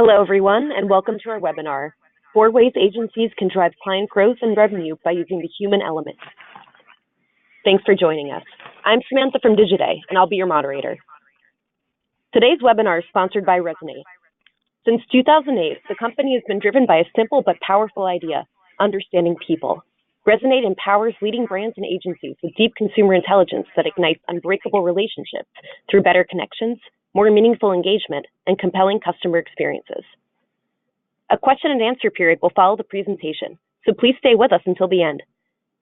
Hello, everyone, and welcome to our webinar, 4 Ways Agencies Can Drive Client Growth and Revenue by Using the Human Element. Thanks for joining us. I'm Samantha from Digiday, and I'll be your moderator. Today's webinar is sponsored by Resonate. Since 2008, the company has been driven by a simple but powerful idea, understanding people. Resonate empowers leading brands and agencies with deep consumer intelligence that ignites unbreakable relationships through better connections, more meaningful engagement, and compelling customer experiences. A question and answer period will follow the presentation, so please stay with us until the end.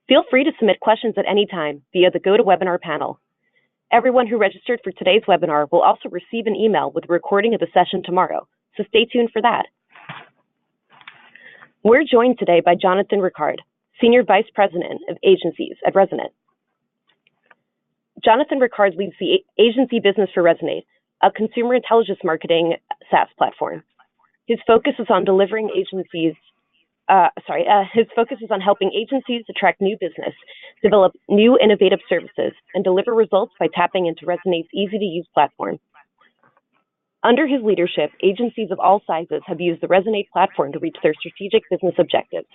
Feel free to submit questions at any time via the GoToWebinar panel. Everyone who registered for today's webinar will also receive an email with a recording of the session tomorrow, so stay tuned for that. We're joined today by Jonathan Ricard, Senior Vice President of Agencies at Resonate. Jonathan Ricard leads the agency business for Resonate, a consumer intelligence marketing SaaS platform. His focus is on helping agencies attract new business, develop new innovative services, and deliver results by tapping into Resonate's easy-to-use platform. Under his leadership, agencies of all sizes have used the Resonate platform to reach their strategic business objectives.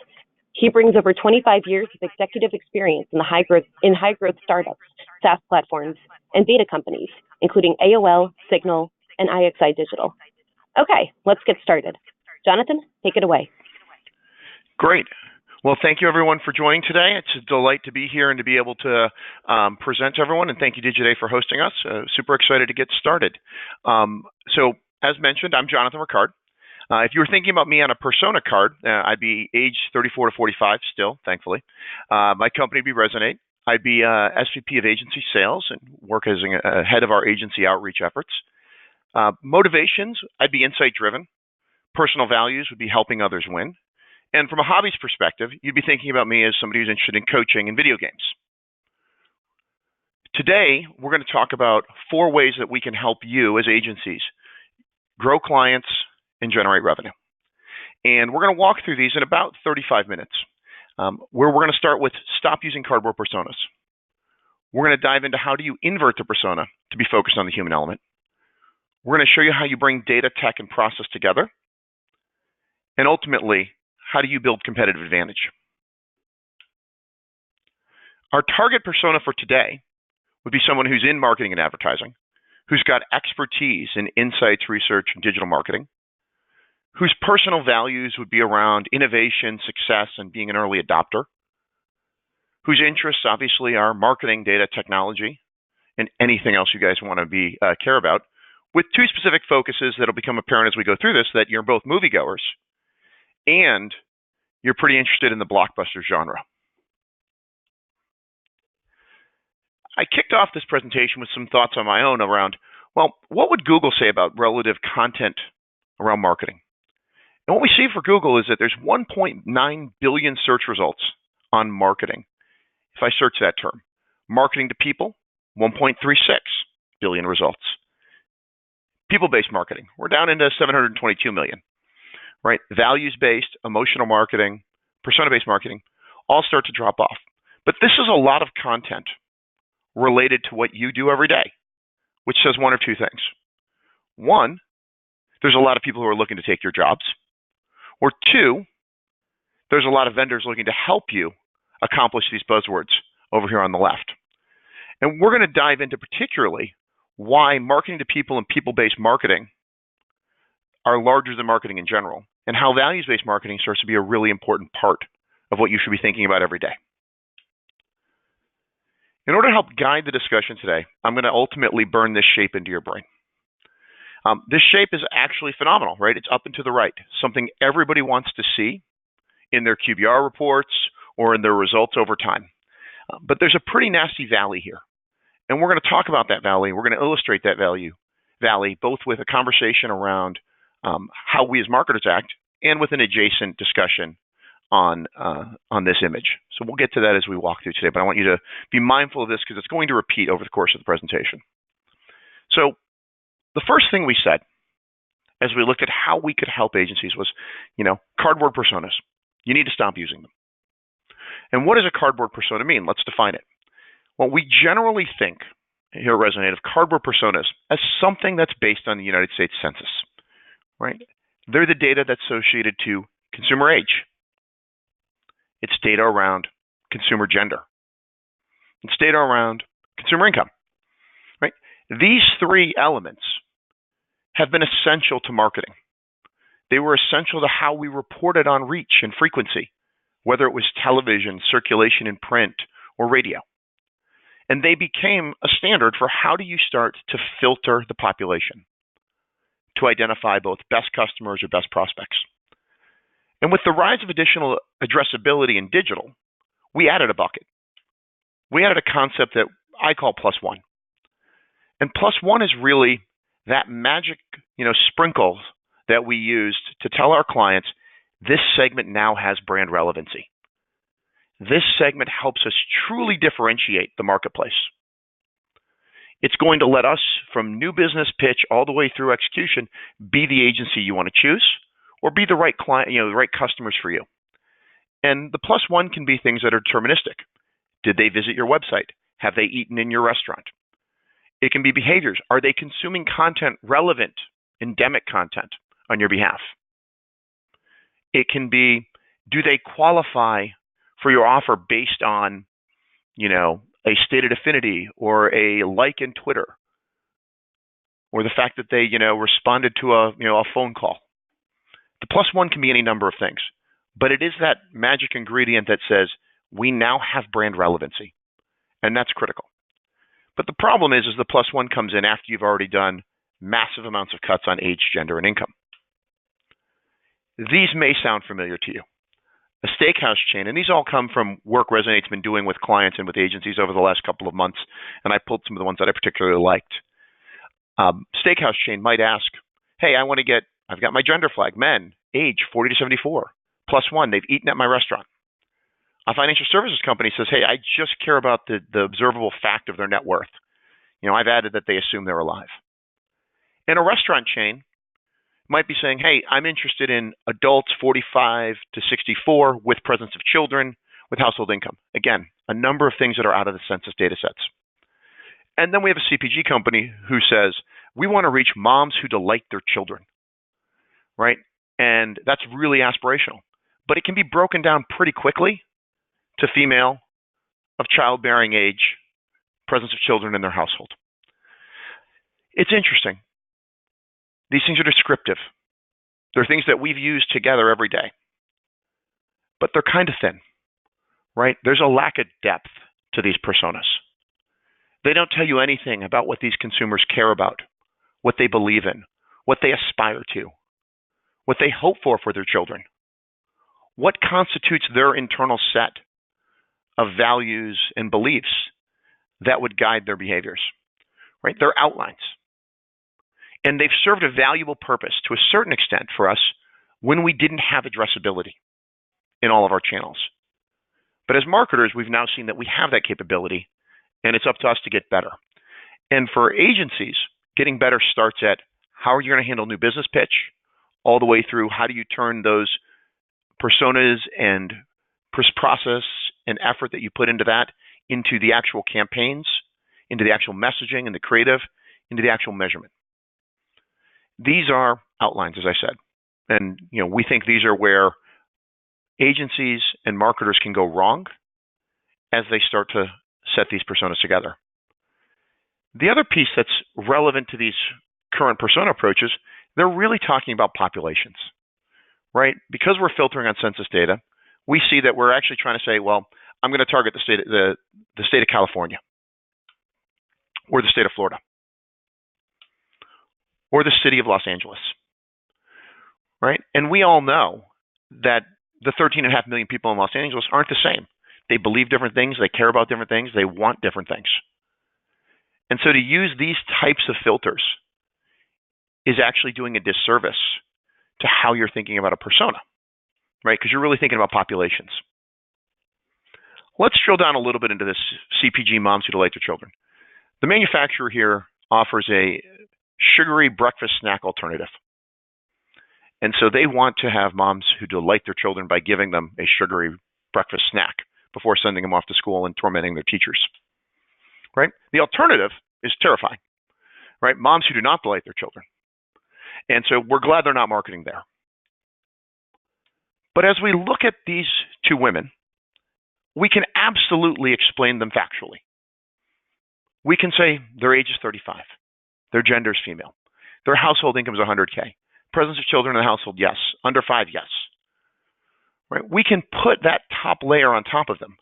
He brings over 25 years of executive experience in high-growth startups, SaaS platforms, and data companies, including AOL, Signal, and IXI Digital. Okay, let's get started. Jonathan, take it away. Great. Well, thank you everyone for joining today. It's a delight to be here and to be able to present to everyone, and thank you Digiday for hosting us. Super excited to get started. So as mentioned, I'm Jonathan Ricard. If you were thinking about me on a persona card, I'd be age 34 to 45 still, thankfully. My company would be Resonate. I'd be SVP of Agency Sales and work as a head of our agency outreach efforts. Motivations, I'd be insight driven. Personal values would be helping others win. And from a hobbies perspective, you'd be thinking about me as somebody who's interested in coaching and video games. Today, we're going to talk about 4 ways that we can help you as agencies grow clients and generate revenue. And we're going to walk through these in about 35 minutes, where we're going to start with stop using cardboard personas. We're going to dive into how do you invert the persona to be focused on the human element. We're going to show you how you bring data, tech, and process together. And ultimately, how do you build competitive advantage? Our target persona for today would be someone who's in marketing and advertising, who's got expertise in insights, research, and digital marketing, whose personal values would be around innovation, success, and being an early adopter, whose interests obviously are marketing, data, technology, and anything else you guys want to care about, with 2 specific focuses that'll become apparent as we go through this, that you're both moviegoers and you're pretty interested in the blockbuster genre. I kicked off this presentation with some thoughts on my own around, well, what would Google say about relative content around marketing? And what we see for Google is that there's 1.9 billion search results on marketing. If I search that term, marketing to people, 1.36 billion results. People-based marketing, we're down into 722 million, right? Values-based, emotional marketing, persona-based marketing, all start to drop off. But this is a lot of content related to what you do every day, which says 1 or 2 things. 1, there's a lot of people who are looking to take your jobs. Or 2, there's a lot of vendors looking to help you accomplish these buzzwords over here on the left. And we're going to dive into particularly why marketing to people and people-based marketing are larger than marketing in general, and how values-based marketing starts to be a really important part of what you should be thinking about every day. In order to help guide the discussion today, I'm going to ultimately burn this shape into your brain. This shape is actually phenomenal, right? It's up and to the right, something everybody wants to see in their QBR reports or in their results over time. But there's a pretty nasty valley here. And we're going to talk about that valley. We're going to illustrate that valley, both with a conversation around how we as marketers act and with an adjacent discussion on this image. So we'll get to that as we walk through today, but I want you to be mindful of this because it's going to repeat over the course of the presentation. So the first thing we said as we looked at how we could help agencies was, cardboard personas. You need to stop using them. And what does a cardboard persona mean? Let's define it. Well, we generally think here at Resonate of cardboard personas as something that's based on the United States Census, right? They're the data that's associated to consumer age. It's data around consumer gender. It's data around consumer income, right? These three elements have been essential to marketing. They were essential to how we reported on reach and frequency, whether it was television, circulation in print, or radio. And they became a standard for how do you start to filter the population to identify both best customers or best prospects. And with the rise of additional addressability in digital, we added a bucket. We added a concept that I call plus one. And plus one is really that magic, sprinkle that we used to tell our clients, this segment now has brand relevancy. This segment helps us truly differentiate the marketplace. It's going to let us, from new business pitch all the way through execution, be the agency you want to choose, or be the right client, the right customers for you. And the plus one can be things that are deterministic. Did they visit your website? Have they eaten in your restaurant? It can be behaviors. Are they consuming content relevant, endemic content on your behalf? It can be, do they qualify for your offer based on, a stated affinity or a like in Twitter, or the fact that they, responded to a phone call? The plus one can be any number of things, but it is that magic ingredient that says we now have brand relevancy, and that's critical. But the problem is the plus one comes in after you've already done massive amounts of cuts on age, gender, and income. These may sound familiar to you. A steakhouse chain, and these all come from work Resonate's been doing with clients and with agencies over the last couple of months, and I pulled some of the ones that I particularly liked. Steakhouse chain might ask, hey, I've got my gender flag, men, age 40 to 74, plus one, they've eaten at my restaurant. A financial services company says, hey, I just care about the observable fact of their net worth. I've added that they assume they're alive. And a restaurant chain might be saying, hey, I'm interested in adults 45 to 64 with presence of children, with household income. Again, a number of things that are out of the census data sets. And then we have a CPG company who says, we want to reach moms who delight their children, right? And that's really aspirational. But it can be broken down pretty quickly to female, of childbearing age, presence of children in their household. It's interesting. These things are descriptive. They're things that we've used together every day. But they're kind of thin, right? There's a lack of depth to these personas. They don't tell you anything about what these consumers care about, what they believe in, what they aspire to, what they hope for their children, what constitutes their internal set of values and beliefs that would guide their behaviors, right? They're outlines. And they've served a valuable purpose to a certain extent for us when we didn't have addressability in all of our channels. But as marketers, we've now seen that we have that capability, and it's up to us to get better. And for agencies, getting better starts at how are you going to handle new business pitch, all the way through how do you turn those personas and process and effort that you put into that into the actual campaigns, into the actual messaging and the creative, into the actual measurement. These are outlines, as I said. And we think these are where agencies and marketers can go wrong as they start to set these personas together. The other piece that's relevant to these current persona approaches, they're really talking about populations, right? Because we're filtering on census data, we see that we're actually trying to say, well, I'm going to target the state of California, or the state of Florida, or the city of Los Angeles, right? And we all know that the 13.5 million people in Los Angeles aren't the same. They believe different things. They care about different things. They want different things. And so to use these types of filters is actually doing a disservice to how you're thinking about a persona, right? Because you're really thinking about populations. Let's drill down a little bit into this CPG moms who delight their children. The manufacturer here offers a sugary breakfast snack alternative. And so they want to have moms who delight their children by giving them a sugary breakfast snack before sending them off to school and tormenting their teachers, right? The alternative is terrifying, right? Moms who do not delight their children. And so we're glad they're not marketing there. But as we look at these two women, we can absolutely explain them factually. We can say their age is 35, their gender is female, their household income is 100K, presence of children in the household, yes, under 5, yes. Right? We can put that top layer on top of them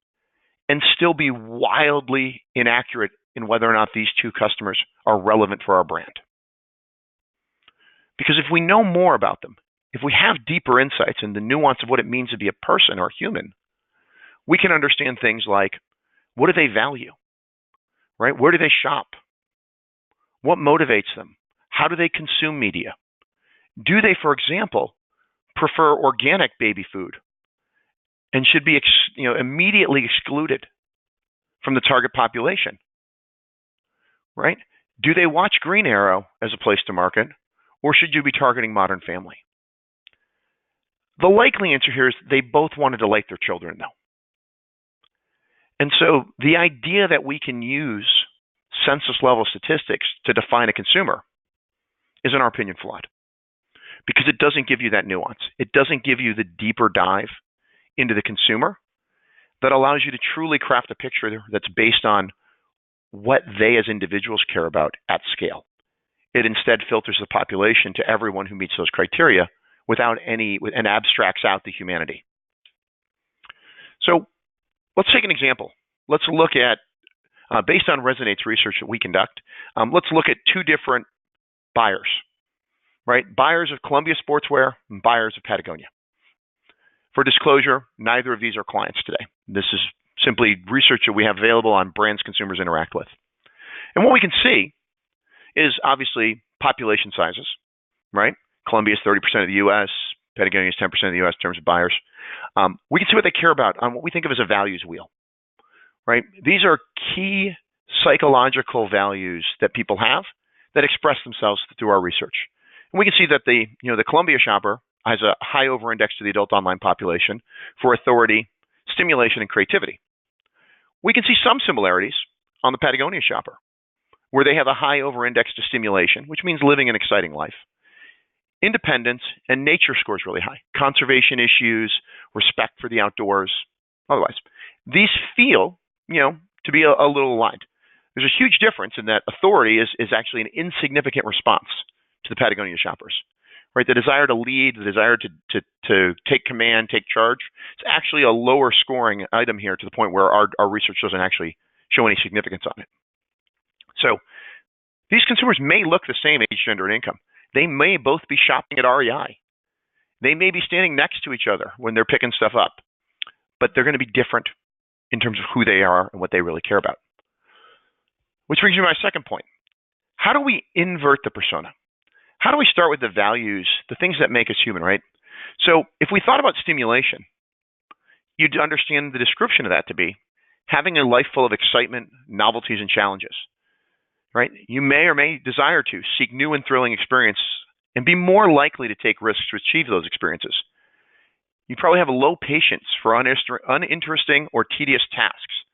and still be wildly inaccurate in whether or not these two customers are relevant for our brand. Because if we know more about them, if we have deeper insights in the nuance of what it means to be a person or a human, we can understand things like, what do they value? Right? Where do they shop? What motivates them? How do they consume media? Do they, for example, prefer organic baby food and should be immediately excluded from the target population? Right? Do they watch Green Arrow as a place to market, or should you be targeting Modern Family? The likely answer here is they both want to delight their children, though. And so the idea that we can use census-level statistics to define a consumer is, in our opinion, flawed, because it doesn't give you that nuance. It doesn't give you the deeper dive into the consumer that allows you to truly craft a picture that's based on what they as individuals care about at scale. It instead filters the population to everyone who meets those criteria and abstracts out the humanity. So let's take an example. Let's look at, based on Resonate's research that we conduct, let's look at two different buyers, right? Buyers of Columbia Sportswear and buyers of Patagonia. For disclosure, neither of these are clients today. This is simply research that we have available on brands consumers interact with. And what we can see is obviously population sizes, right? Columbia is 30% of the U.S., Patagonia is 10% of the U.S. in terms of buyers. We can see what they care about on what we think of as a values wheel, right? These are key psychological values that people have that express themselves through our research. And we can see that the Columbia shopper has a high over-index to the adult online population for authority, stimulation, and creativity. We can see some similarities on the Patagonia shopper, where they have a high over-index to stimulation, which means living an exciting life. Independence and nature scores really high. Conservation issues, respect for the outdoors, otherwise. These feel, to be a little aligned. There's a huge difference in that authority is actually an insignificant response to the Patagonia shoppers, right? The desire to lead, the desire to take command, take charge, it's actually a lower scoring item here to the point where our research doesn't actually show any significance on it. So these consumers may look the same age, gender, and income. They may both be shopping at REI. They may be standing next to each other when they're picking stuff up, but they're going to be different in terms of who they are and what they really care about. Which brings me to my second point. How do we invert the persona? How do we start with the values, the things that make us human, right? So if we thought about stimulation, you'd understand the description of that to be having a life full of excitement, novelties, and challenges. Right? You may or may desire to seek new and thrilling experience and be more likely to take risks to achieve those experiences. You probably have a low patience for uninteresting or tedious tasks.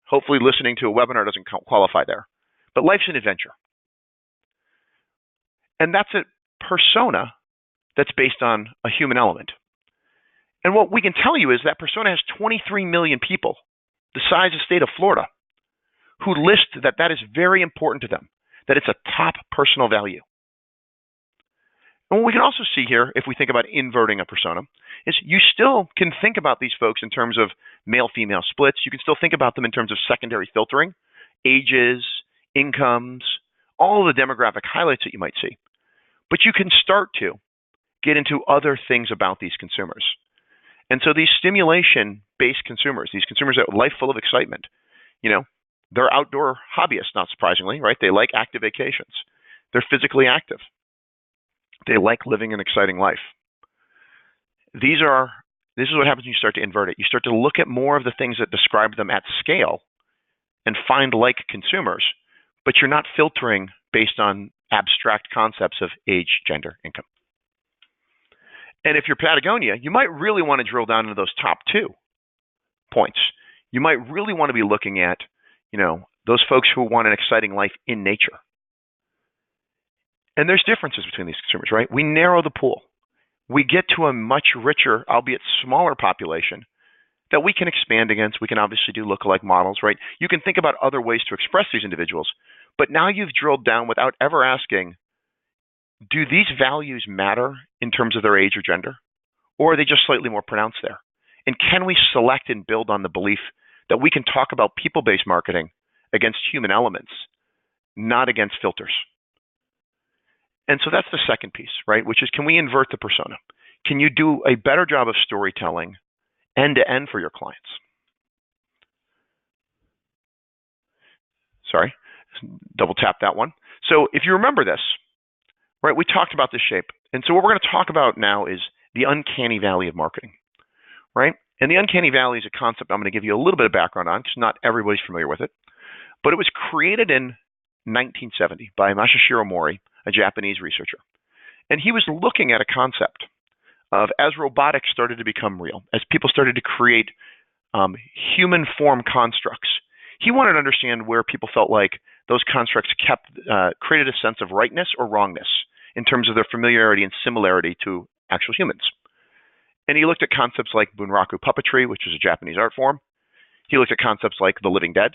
Hopefully listening to a webinar doesn't qualify there. But life's an adventure. And that's a persona that's based on a human element. And what we can tell you is that persona has 23 million people, the size of the state of Florida, who list that is very important to them, that it's a top personal value. And what we can also see here, if we think about inverting a persona, is you still can think about these folks in terms of male-female splits. You can still think about them in terms of secondary filtering, ages, incomes, all of the demographic highlights that you might see. But you can start to get into other things about these consumers. And so these stimulation-based consumers, these consumers that have a life full of excitement, they're outdoor hobbyists, not surprisingly, right? They like active vacations. They're physically active. They like living an exciting life. This is what happens when you start to invert it. You start to look at more of the things that describe them at scale and find like consumers, but you're not filtering based on abstract concepts of age, gender, income. And if you're Patagonia, you might really want to drill down into those top two points. You might really want to be looking at those folks who want an exciting life in nature. And there's differences between these consumers, right? We narrow the pool. we get to a much richer, albeit smaller population that we can expand against. We can obviously do lookalike models, right? You can think about other ways to express these individuals, but now you've drilled down without ever asking, do these values matter in terms of their age or gender? Or are they just slightly more pronounced there? And can we select and build on the belief that we can talk about people-based marketing against human elements, not against filters? And so that's the second piece, right? Which is, can we invert the persona? Can you do a better job of storytelling end-to-end for your clients? Sorry, double tap that one. So if you remember this, right, we talked about this shape. And so what we're going to talk about now is the uncanny valley of marketing, right? And the uncanny valley is a concept I'm going to give you a little bit of background on because not everybody's familiar with it. But it was created in 1970 by Masashiro Mori, a Japanese researcher. And he was looking at a concept of, as robotics started to become real, as people started to create human form constructs, he wanted to understand where people felt like those constructs created a sense of rightness or wrongness in terms of their familiarity and similarity to actual humans. And he looked at concepts like bunraku puppetry, which is a Japanese art form. He looked at concepts like the living dead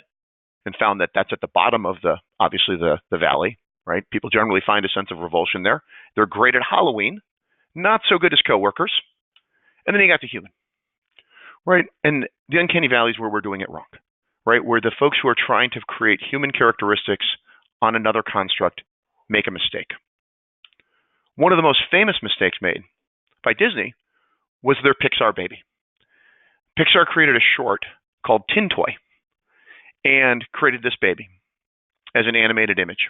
and found that that's at the bottom of obviously the valley, right? People generally find a sense of revulsion there. They're great at Halloween, not so good as coworkers. And then you got the human, right? And the uncanny valley is where we're doing it wrong, right? Where the folks who are trying to create human characteristics on another construct make a mistake. One of the most famous mistakes made by Disney was their Pixar baby. Pixar created a short called Tin Toy and created this baby as an animated image.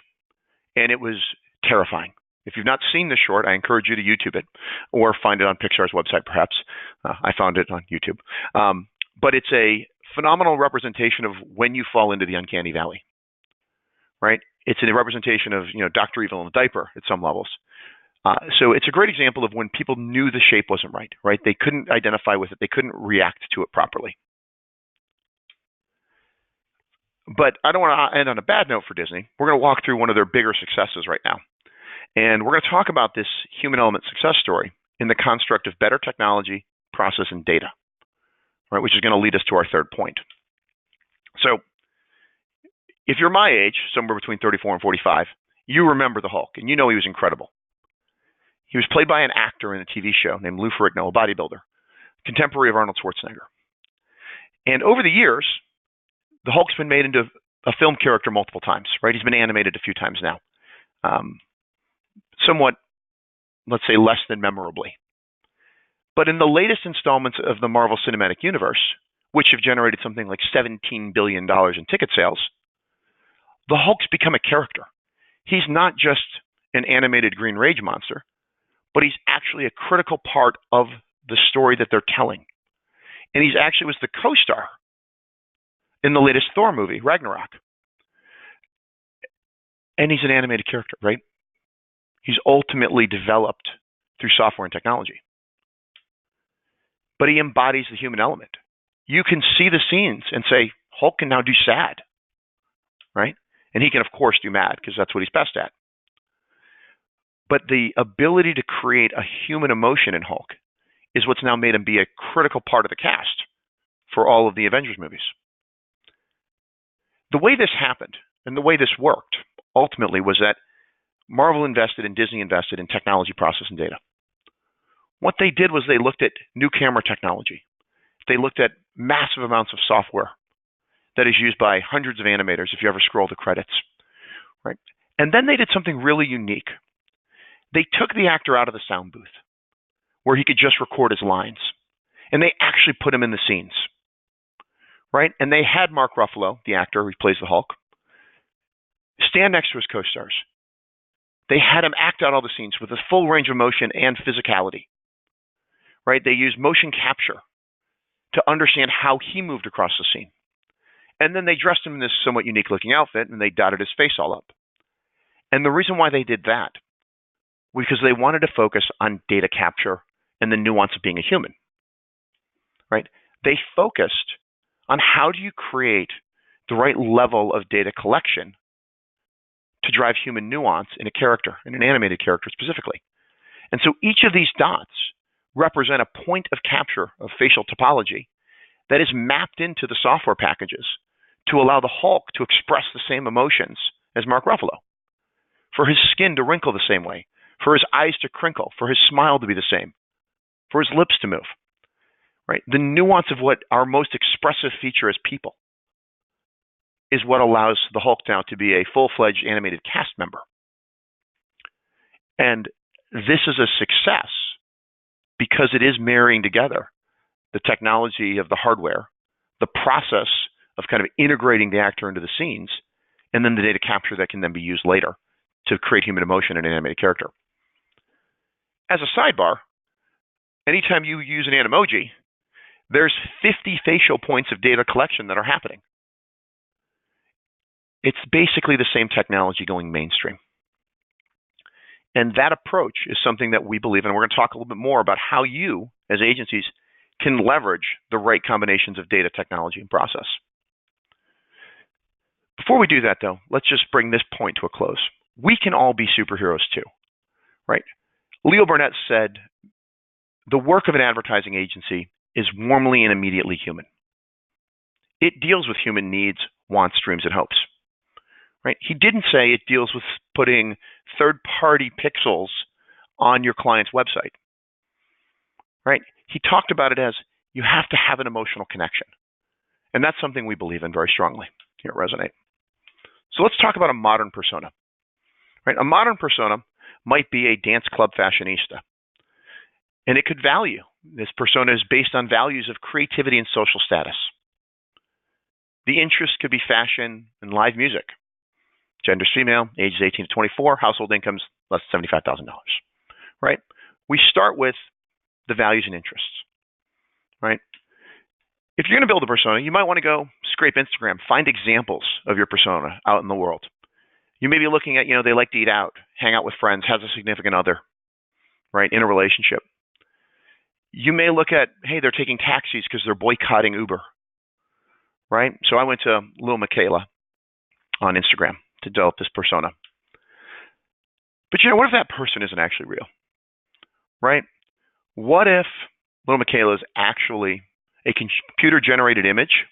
And it was terrifying. If you've not seen the short, I encourage you to YouTube it or find it on Pixar's website, perhaps. I found it on YouTube. But it's a phenomenal representation of when you fall into the uncanny valley, right? It's a representation of, Dr. Evil in a diaper at some levels. So it's a great example of when people knew the shape wasn't right? They couldn't identify with it. They couldn't react to it properly. But I don't want to end on a bad note for Disney. We're going to walk through one of their bigger successes right now. And we're going to talk about this human element success story in the construct of better technology, process, and data, right? Which is going to lead us to our third point. So if you're my age, somewhere between 34 and 45, you remember the Hulk, and you know he was incredible. He was played by an actor in a TV show named Lou Ferrigno, a bodybuilder, contemporary of Arnold Schwarzenegger. And over the years, the Hulk's been made into a film character multiple times, right? He's been animated a few times now. Somewhat, let's say, less than memorably. But in the latest installments of the Marvel Cinematic Universe, which have generated something like $17 billion in ticket sales, the Hulk's become a character. He's not just an animated green rage monster, but he's actually a critical part of the story that they're telling. And he's actually was the co-star in the latest Thor movie, Ragnarok. And he's an animated character, right? He's ultimately developed through software and technology. But he embodies the human element. You can see the scenes and say, Hulk can now do sad, right? And he can, of course, do mad because that's what he's best at. But the ability to create a human emotion in Hulk is what's now made him be a critical part of the cast for all of the Avengers movies. The way this happened and the way this worked ultimately was that Marvel invested and Disney invested in technology, process, and data. What they did was they looked at new camera technology. They looked at massive amounts of software that is used by hundreds of animators if you ever scroll the credits, right? And then they did something really unique. They took the actor out of the sound booth where he could just record his lines, and they actually put him in the scenes, right? And they had Mark Ruffalo, the actor who plays the Hulk, stand next to his co-stars. They had him act out all the scenes with a full range of motion and physicality, right? They used motion capture to understand how he moved across the scene. And then they dressed him in this somewhat unique looking outfit and they dotted his face all up. And the reason why they did that was because they wanted to focus on data capture and the nuance of being a human, right? They focused on how do you create the right level of data collection to drive human nuance in a character, in an animated character specifically. And so each of these dots represent a point of capture of facial topology that is mapped into the software packages to allow the Hulk to express the same emotions as Mark Ruffalo, for his skin to wrinkle the same way, for his eyes to crinkle, for his smile to be the same, for his lips to move, right? The nuance of what our most expressive feature as people is what allows the Hulk now to be a full-fledged animated cast member. And this is a success because it is marrying together the technology of the hardware, the process of kind of integrating the actor into the scenes, and then the data capture that can then be used later to create human emotion in an animated character. As a sidebar, anytime you use an Animoji, there's 50 facial points of data collection that are happening. It's basically the same technology going mainstream. And that approach is something that we believe in. We're going to talk a little bit more about how you, as agencies, can leverage the right combinations of data, technology, and process. Before we do that, though, let's just bring this point to a close. We can all be superheroes too, right? Leo Burnett said, the work of an advertising agency is warmly and immediately human. It deals with human needs, wants, dreams, and hopes. Right? He didn't say it deals with putting third-party pixels on your client's website. Right? He talked about it as you have to have an emotional connection. And that's something we believe in very strongly here at Resonate. So let's talk about a modern persona. Right? A modern persona might be a dance club fashionista. And it could value. This persona is based on values of creativity and social status. The interest could be fashion and live music. Gender's female, ages 18 to 24, household incomes less than $75,000, right? We start with the values and interests, right? If you're going to build a persona, you might want to go scrape Instagram, find examples of your persona out in the world. You may be looking at, they like to eat out, hang out with friends, has a significant other, right, in a relationship. You may look at, hey, they're taking taxis because they're boycotting Uber, right? So I went to Lil Michaela on Instagram to develop this persona. But what if that person isn't actually real, right? What if Little Michaela is actually a computer-generated image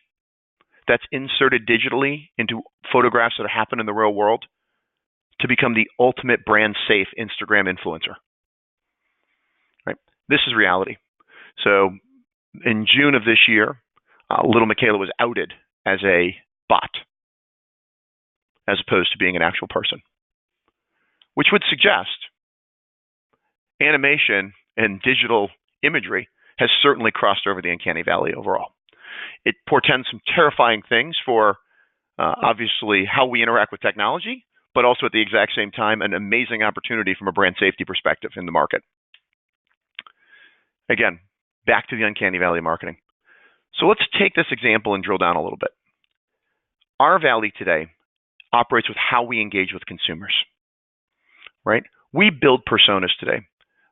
that's inserted digitally into photographs that happen in the real world to become the ultimate brand-safe Instagram influencer, right? This is reality. So in June of this year, Little Michaela was outed as a bot, as opposed to being an actual person, which would suggest animation and digital imagery has certainly crossed over the uncanny valley overall. It portends some terrifying things for, obviously, how we interact with technology, but also at the exact same time, an amazing opportunity from a brand safety perspective in the market. Again, back to the uncanny valley of marketing. So let's take this example and drill down a little bit. Our valley today operates with how we engage with consumers, right? We build personas today.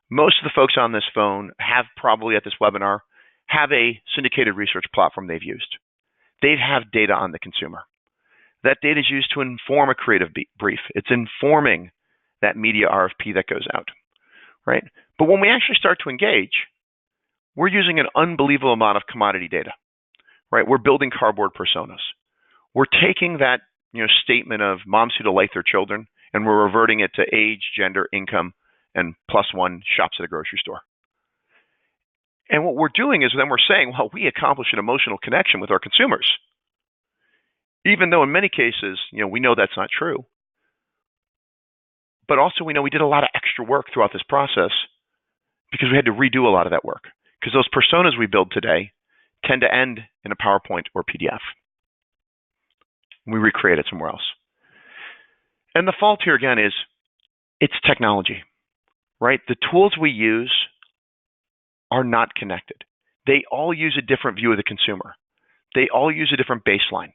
Most of the folks on this phone have probably at this webinar have a syndicated research platform they've used. They have data on the consumer. That data is used to inform a creative brief. It's informing that media RFP that goes out, right? But when we actually start to engage, we're using an unbelievable amount of commodity data, right? We're building cardboard personas. We're taking that statement of moms who delight their children, and we're reverting it to age, gender, income, and +1 shops at a grocery store. And what we're doing is then we're saying, well, we accomplish an emotional connection with our consumers, even though in many cases, we know that's not true. But also we know we did a lot of extra work throughout this process because we had to redo a lot of that work, because those personas we build today tend to end in a PowerPoint or PDF. We recreate it somewhere else. And the fault here again is it's technology, right? The tools we use are not connected. They all use a different view of the consumer. They all use a different baseline.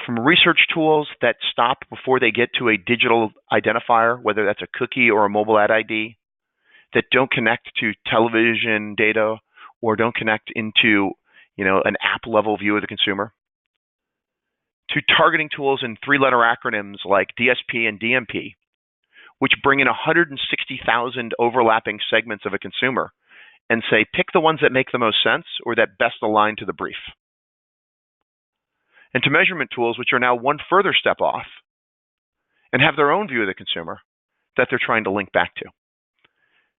From research tools that stop before they get to a digital identifier, whether that's a cookie or a mobile ad ID, that don't connect to television data or don't connect into, an app level view of the consumer, to targeting tools in 3-letter acronyms like DSP and DMP, which bring in 160,000 overlapping segments of a consumer and say, pick the ones that make the most sense or that best align to the brief. And to measurement tools, which are now one further step off and have their own view of the consumer that they're trying to link back to.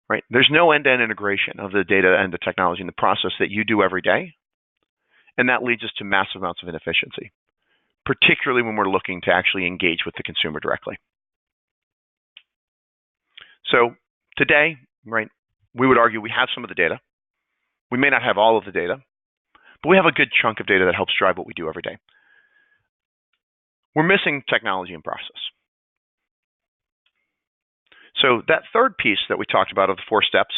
Right? There's no end-to-end integration of the data and the technology and the process that you do every day, and that leads us to massive amounts of inefficiency, particularly when we're looking to actually engage with the consumer directly. So today, right, we would argue we have some of the data. We may not have all of the data, but we have a good chunk of data that helps drive what we do every day. We're missing technology and process. So that third piece that we talked about of the 4 steps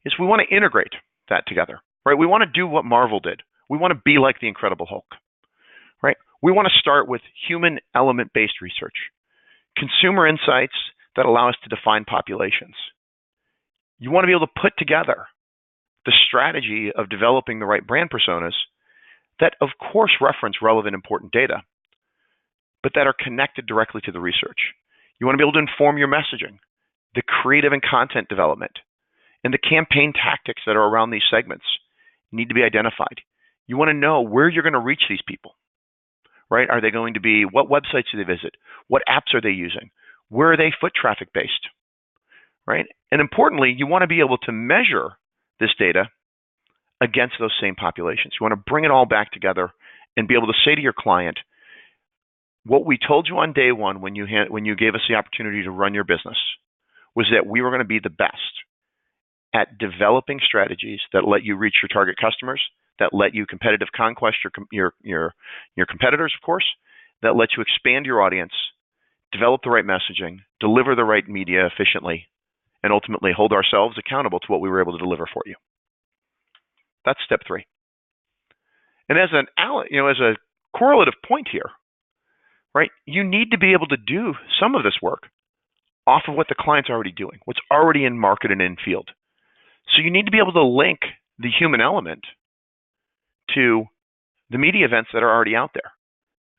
is we want to integrate that together, right? We want to do what Marvel did. We want to be like the Incredible Hulk, right? We want to start with human element-based research, consumer insights that allow us to define populations. You want to be able to put together the strategy of developing the right brand personas that, of course, reference relevant, important data, but that are connected directly to the research. You want to be able to inform your messaging, the creative and content development, and the campaign tactics that are around these segments need to be identified. You want to know where you're going to reach these people, right? Are they going to be, what websites do they visit? What apps are they using? Where are they foot traffic based, right? And importantly, you want to be able to measure this data against those same populations. You want to bring it all back together and be able to say to your client, what we told you on day one when you gave us the opportunity to run your business was that we were going to be the best at developing strategies that let you reach your target customers, that let you competitive conquest your competitors, of course, that let you expand your audience, develop the right messaging, deliver the right media efficiently, and ultimately hold ourselves accountable to what we were able to deliver for you. That's step 3. And as a correlative point here, right, you need to be able to do some of this work off of what the client's already doing, what's already in market and in field. So you need to be able to link the human element to the media events that are already out there.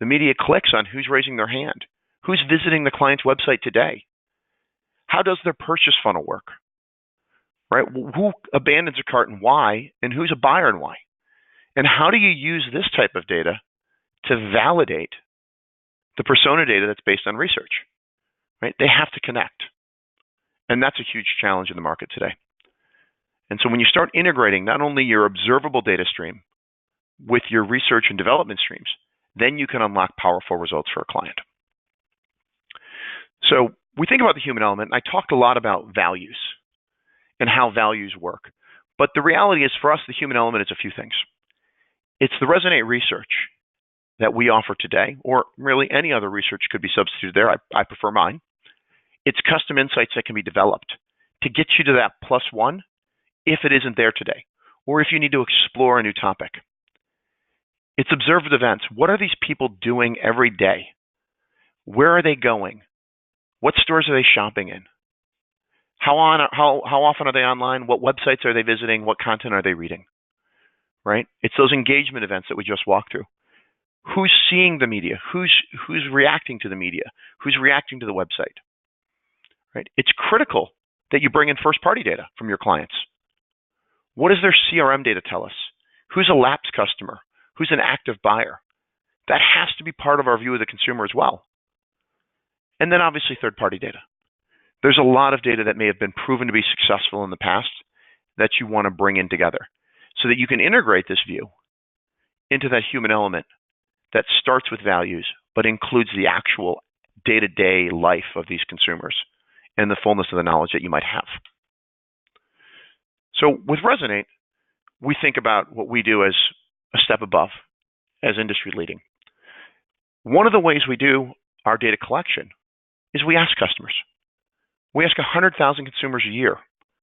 The media clicks on who's raising their hand, who's visiting the client's website today, how does their purchase funnel work, right? Who abandons a cart and why, and who's a buyer and why? And how do you use this type of data to validate the persona data that's based on research, right? They have to connect. And that's a huge challenge in the market today. And so when you start integrating not only your observable data stream with your research and development streams, then you can unlock powerful results for a client. So we think about the human element, and I talked a lot about values and how values work. But the reality is for us, the human element is a few things. It's the Resonate research that we offer today, or really any other research could be substituted there. I prefer mine. It's custom insights that can be developed to get you to that +1 if it isn't there today, or if you need to explore a new topic. It's observed events. What are these people doing every day? Where are they going? What stores are they shopping in? How often are they online? What websites are they visiting? What content are they reading? Right? It's those engagement events that we just walked through. Who's seeing the media? Who's reacting to the media? Who's reacting to the website? Right? It's critical that you bring in first-party data from your clients. What does their CRM data tell us? Who's a lapsed customer? Who's an active buyer? That has to be part of our view of the consumer as well. And then obviously third-party data. There's a lot of data that may have been proven to be successful in the past that you want to bring in together so that you can integrate this view into that human element that starts with values but includes the actual day-to-day life of these consumers and the fullness of the knowledge that you might have. So with Resonate, we think about what we do as a step above, as industry leading. One of the ways we do our data collection is we ask customers. We ask 100,000 consumers a year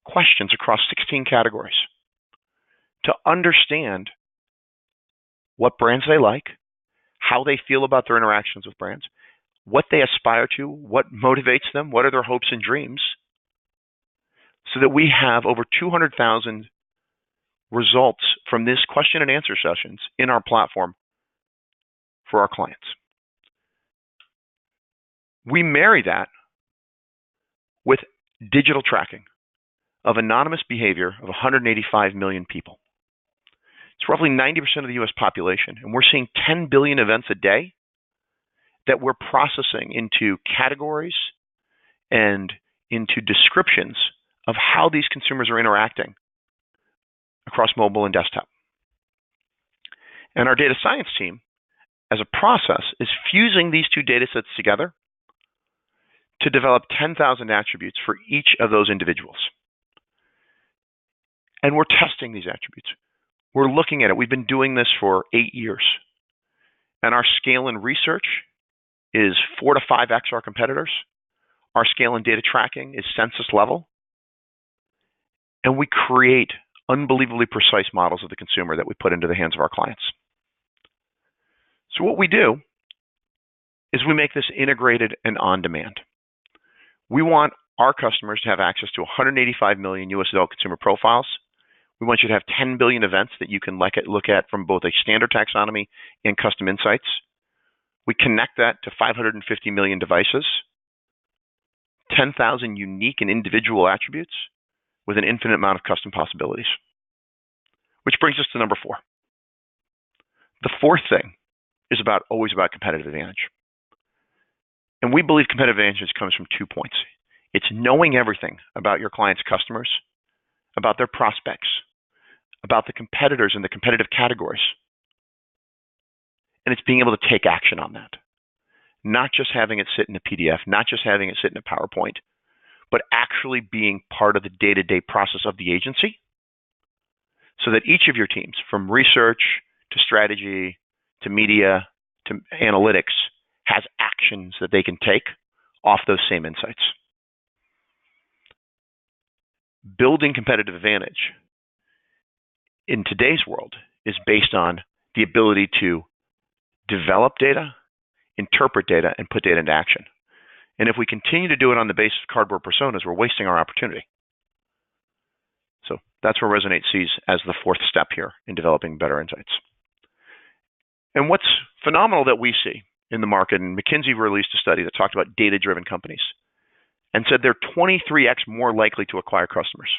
questions across 16 categories to understand what brands they like, how they feel about their interactions with brands, what they aspire to, what motivates them, what are their hopes and dreams, so that we have over 200,000 results from this question and answer sessions in our platform for our clients. We marry that with digital tracking of anonymous behavior of 185 million people. It's roughly 90% of the US population, and we're seeing 10 billion events a day that we're processing into categories and into descriptions of how these consumers are interacting across mobile and desktop. And our data science team, as a process, is fusing these two data sets together to develop 10,000 attributes for each of those individuals. And we're testing these attributes. We're looking at it. We've been doing this for 8 years. And our scale in research is 4 to 5x our competitors. Our scale in data tracking is census level. And we create unbelievably precise models of the consumer that we put into the hands of our clients. So what we do is we make this integrated and on demand. We want our customers to have access to 185 million US adult consumer profiles. We want you to have 10 billion events that you can look at from both a standard taxonomy and custom insights. We connect that to 550 million devices, 10,000 unique and individual attributes with an infinite amount of custom possibilities. Which brings us to number 4. The fourth thing is always about competitive advantage. And we believe competitive advantage comes from 2 points. It's knowing everything about your client's customers, about their prospects, about the competitors and the competitive categories. And it's being able to take action on that. Not just having it sit in a PDF, not just having it sit in a PowerPoint, but actually being part of the day-to-day process of the agency so that each of your teams, from research to strategy to media to analytics, has actions that they can take off those same insights. Building competitive advantage in today's world is based on the ability to develop data, interpret data, and put data into action. And if we continue to do it on the basis of cardboard personas, we're wasting our opportunity. So that's where Resonate sees as the fourth step here in developing better insights. And what's phenomenal that we see in the market, and McKinsey released a study that talked about data-driven companies and said they're 23x more likely to acquire customers.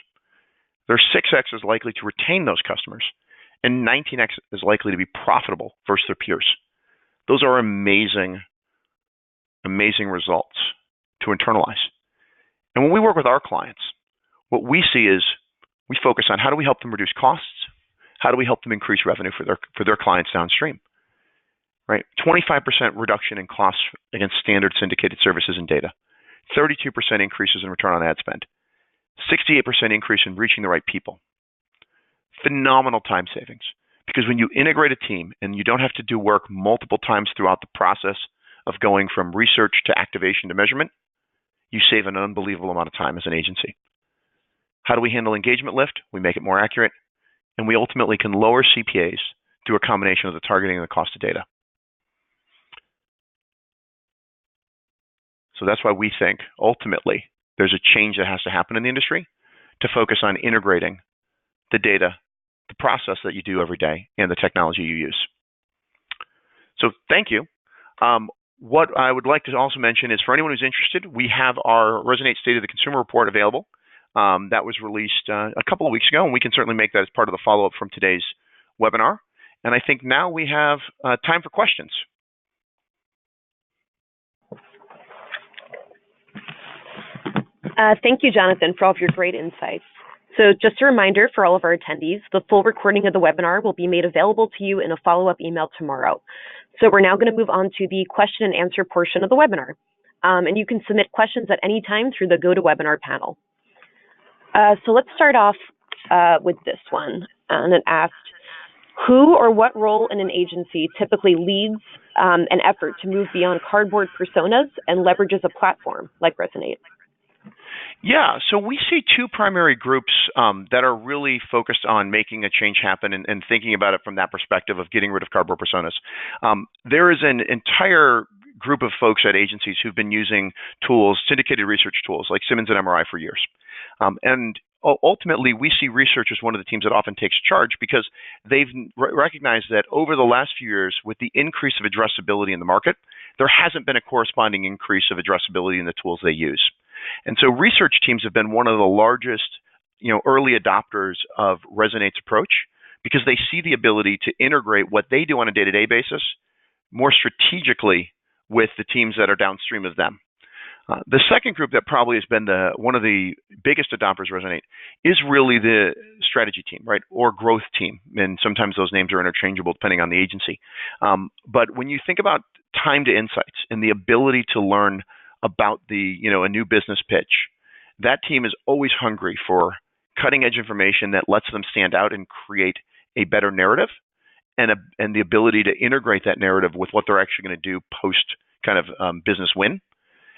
They're 6x as likely to retain those customers, and 19x as likely to be profitable versus their peers. Those are amazing, amazing results to internalize. And when we work with our clients, what we see is we focus on how do we help them reduce costs? How do we help them increase revenue for their clients downstream? Right? 25% reduction in costs against standard syndicated services and data. 32% increases in return on ad spend. 68% increase in reaching the right people. Phenomenal time savings. Because when you integrate a team and you don't have to do work multiple times throughout the process of going from research to activation to measurement, you save an unbelievable amount of time as an agency. How do we handle engagement lift? We make it more accurate. And we ultimately can lower CPAs through a combination of the targeting and the cost of data. So that's why we think, ultimately, there's a change that has to happen in the industry to focus on integrating the data, the process that you do every day, and the technology you use. So thank you. What I would like to also mention is for anyone who's interested, we have our Resonate State of the Consumer Report available. That was released a couple of weeks ago, and we can certainly make that as part of the follow-up from today's webinar. And I think now we have time for questions. Thank you, Jonathan, for all of your great insights. So just a reminder for all of our attendees, the full recording of the webinar will be made available to you in a follow-up email tomorrow. So we're now going to move on to the question and answer portion of the webinar. And you can submit questions at any time through the GoToWebinar panel. So let's start off with this one. And it asked, who or what role in an agency typically leads an effort to move beyond cardboard personas and leverages a platform like Resonate? Yeah, so we see two primary groups that are really focused on making a change happen and thinking about it from that perspective of getting rid of cardboard personas. There is an entire group of folks at agencies who've been using tools, syndicated research tools like Simmons and MRI for years. And ultimately, we see research as one of the teams that often takes charge because they've recognized that over the last few years, with the increase of addressability in the market, there hasn't been a corresponding increase of addressability in the tools they use. And so research teams have been one of the largest, early adopters of Resonate's approach because they see the ability to integrate what they do on a day-to-day basis more strategically with the teams that are downstream of them. The second group that probably has been one of the biggest adopters of Resonate is really the strategy team, right, or growth team. And sometimes those names are interchangeable depending on the agency. But when you think about time to insights and the ability to learn about a new business pitch, that team is always hungry for cutting edge information that lets them stand out and create a better narrative and the ability to integrate that narrative with what they're actually going to do post kind of business win.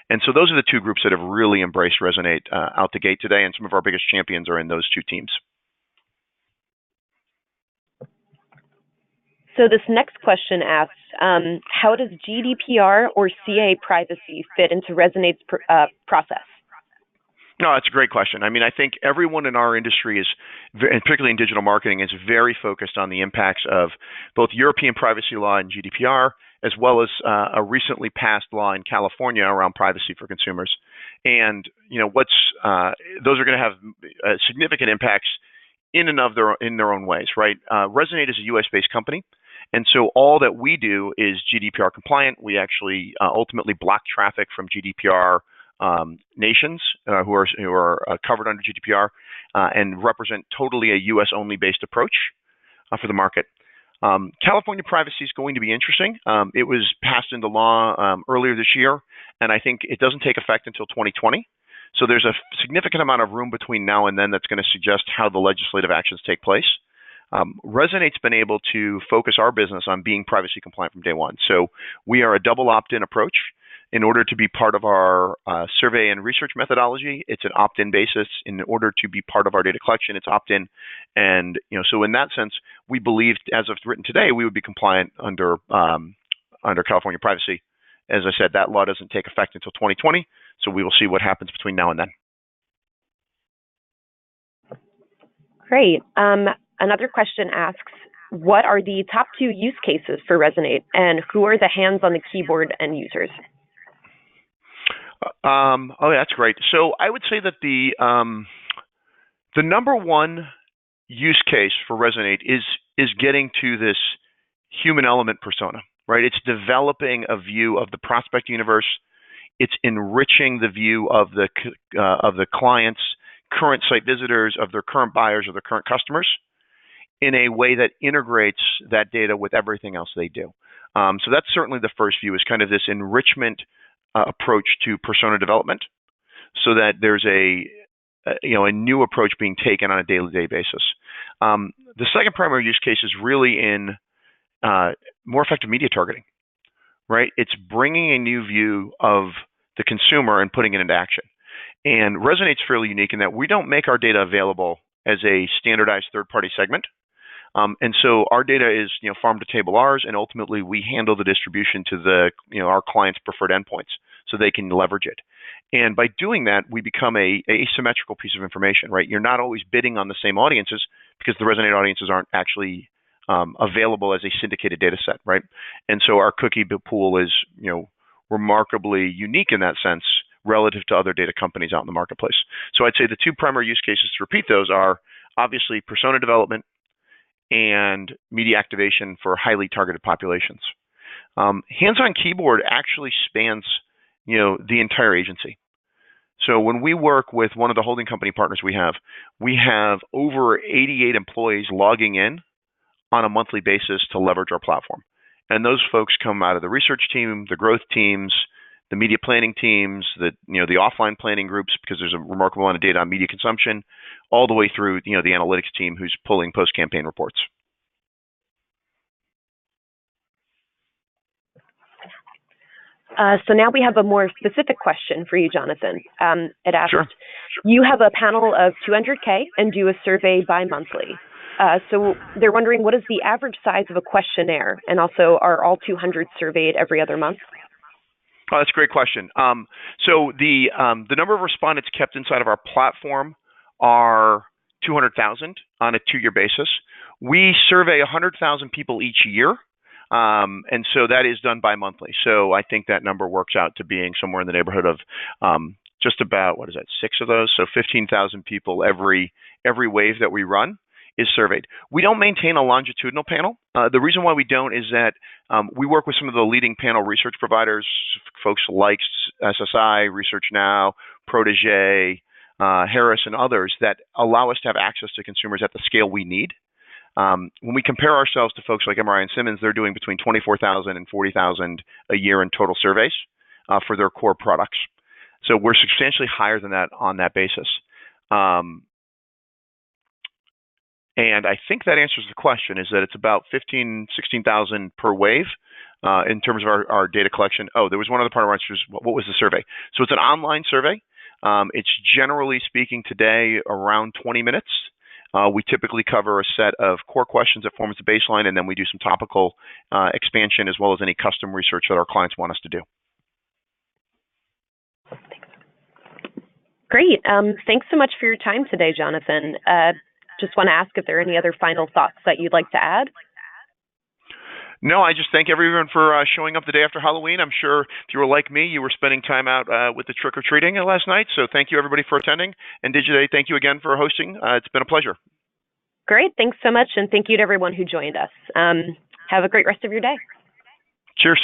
And so those are the two groups that have really embraced Resonate out the gate today, and some of our biggest champions are in those two teams. So this next question asks, how does GDPR or CA privacy fit into Resonate's process? No, that's a great question. I mean, I think everyone in our industry is, and particularly in digital marketing, is very focused on the impacts of both European privacy law and GDPR, as well as a recently passed law in California around privacy for consumers. And those are going to have significant impacts in their own ways, right? Resonate is a U.S.-based company, and so all that we do is GDPR compliant. We actually ultimately block traffic from GDPR nations who are covered under GDPR and represent totally a U.S. only based approach for the market. California privacy is going to be interesting. It was passed into law earlier this year, and I think it doesn't take effect until 2020. So there's a significant amount of room between now and then that's going to suggest how the legislative actions take place. Resonate's been able to focus our business on being privacy compliant from day one. So we are a double opt-in approach. In order to be part of our survey and research methodology, it's an opt-in basis. In order to be part of our data collection, it's opt-in. And so in that sense, we believed, as of written today, we would be compliant under California privacy. As I said, that law doesn't take effect until 2020, so we will see what happens between now and then. Great. Another question asks, what are the top 2 use cases for Resonate, and who are the hands on the keyboard end users? That's great. So I would say that the number one use case for Resonate is getting to this human element persona, right? It's developing a view of the prospect universe. It's enriching the view of the clients, current site visitors, of their current buyers, of their current customers, in a way that integrates that data with everything else they do. So that's certainly the first view, is kind of this enrichment approach to persona development, so that there's a new approach being taken on a day-to-day basis. The second primary use case is really in more effective media targeting, right? It's bringing a new view of the consumer and putting it into action. And Resonate's fairly unique in that we don't make our data available as a standardized third-party segment. And so our data is, farm to table ours, and ultimately we handle the distribution to our clients' preferred endpoints so they can leverage it. And by doing that, we become a asymmetrical piece of information, right? You're not always bidding on the same audiences because the Resonate audiences aren't actually available as a syndicated data set, right? And so our cookie pool is, remarkably unique in that sense relative to other data companies out in the marketplace. So I'd say the 2 primary use cases, to repeat those, are obviously persona development and media activation for highly targeted populations. Hands-on keyboard actually spans, the entire agency. So when we work with one of the holding company partners we have over 88 employees logging in on a monthly basis to leverage our platform. And those folks come out of the research team, the growth teams, the media planning teams, the offline planning groups, because there's a remarkable amount of data on media consumption, all the way through, the analytics team who's pulling post-campaign reports. So now we have a more specific question for you, Jonathan. It asks, Sure. You have a panel of 200K and do a survey bi-monthly. So they're wondering, what is the average size of a questionnaire? And also, are all 200 surveyed every other month? Oh, that's a great question. So the number of respondents kept inside of our platform are 200,000 on a 2-year basis. We survey 100,000 people each year, and so that is done bi-monthly. So I think that number works out to being somewhere in the neighborhood of just about, what is that, 6 of those? So 15,000 people every wave that we run is surveyed. We don't maintain a longitudinal panel. The reason why we don't is that we work with some of the leading panel research providers, folks like SSI, Research Now, Protégé, Harris, and others that allow us to have access to consumers at the scale we need. When we compare ourselves to folks like MRI and Simmons, they're doing between 24,000 and 40,000 a year in total surveys for their core products. So we're substantially higher than that on that basis. And I think that answers the question, is that it's about 16,000 per wave in terms of our data collection. Oh, there was one other part of our answer, what was the survey? So it's an online survey. It's generally speaking today around 20 minutes. We typically cover a set of core questions that forms the baseline, and then we do some topical expansion as well as any custom research that our clients want us to do. Great. Thanks so much for your time today, Jonathan. Just want to ask if there are any other final thoughts that you'd like to add. No, I just thank everyone for showing up the day after Halloween. I'm sure if you were like me, you were spending time out with the trick-or-treating last night. So thank you, everybody, for attending. And Digiday, thank you again for hosting. It's been a pleasure. Great. Thanks so much. And thank you to everyone who joined us. Have a great rest of your day. Cheers.